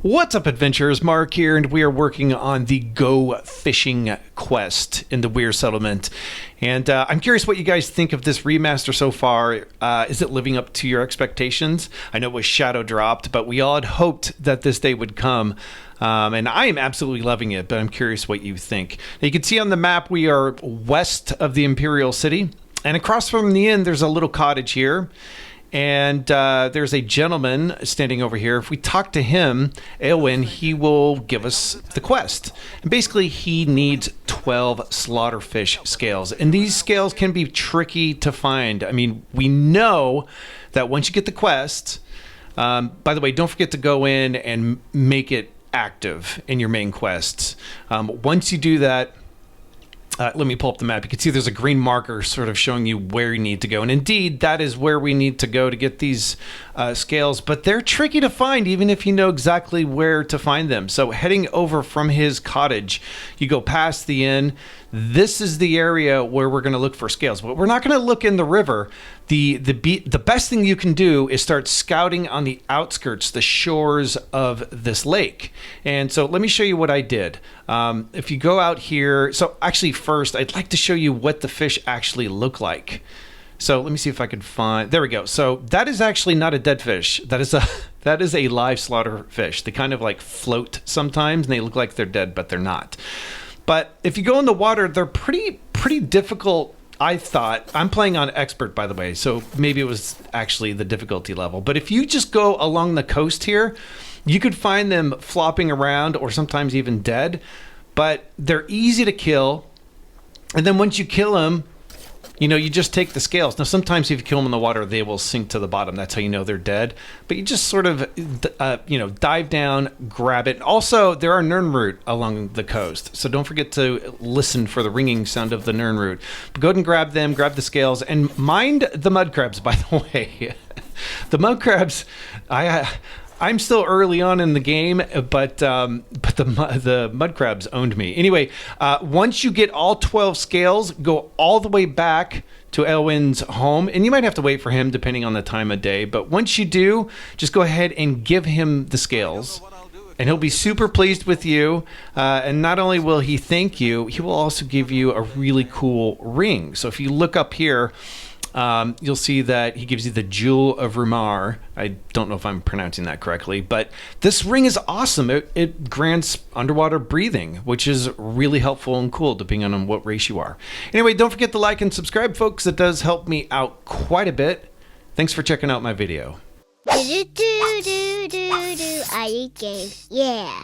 What's up, adventurers? Mark here, and we are working on the Go Fishing quest in the Weir settlement. And I'm curious what you guys think of this remaster so far. Is it living up to your expectations? I know it was shadow dropped, but we all had hoped that this day would come. And I am absolutely loving it, but I'm curious what you think. Now, you can see on the map we are west of the Imperial City, and across from the inn there's a little cottage here. And there's a gentleman standing over here. If we talk to him, Aowen, he will give us the quest. And basically, he needs 12 slaughterfish scales. And these scales can be tricky to find. I mean, we know that once you get the quest, by the way, don't forget to go in and make it active in your main quests. Once you do that, let me pull up the map. You can see there's a green marker sort of showing you where you need to go. And indeed, that is where we need to go to get these scales. But they're tricky to find, even if you know exactly where to find them. So heading over from his cottage, you go past the inn. This is the area where we're going to look for scales. But we're not going to look in the river. The best thing you can do is start scouting on the outskirts, the shores of this lake. And so let me show you what I did. If you go out here, so actually first, I'd like to show you what the fish actually look like. So let me see if I can find, there we go. So that is actually not a dead fish. That is a live slaughter fish. They kind of like float sometimes and they look like they're dead, but they're not. But if you go in the water, they're pretty difficult. I thought, I'm playing on expert, by the way, so maybe it was actually the difficulty level. But if you just go along the coast here, you could find them flopping around or sometimes even dead, but they're easy to kill. And then once you kill them, you know, you just take the scales. Now, sometimes if you kill them in the water, they will sink to the bottom. That's how you know they're dead. But you just sort of, dive down, grab it. Also, there are nirnroot along the coast. So don't forget to listen for the ringing sound of the nirnroot. But go ahead and grab them, grab the scales, and mind the mud crabs, by the way. The mud crabs, I'm still early on in the game, but the mud crabs owned me. Anyway, once you get all 12 scales, go all the way back to Aelwin's home, and you might have to wait for him depending on the time of day. But once you do, just go ahead and give him the scales, and he'll be super pleased with you. And not only will he thank you, he will also give you a really cool ring. So if you look up here, you'll see that he gives you the Jewel of Rumare. I don't know if I'm pronouncing that correctly, but this ring is awesome. It grants underwater breathing, which is really helpful and cool depending on what race you are. Anyway, don't forget to like and subscribe, folks. It does help me out quite a bit. Thanks for checking out my video. I.Eat.Games. Yeah.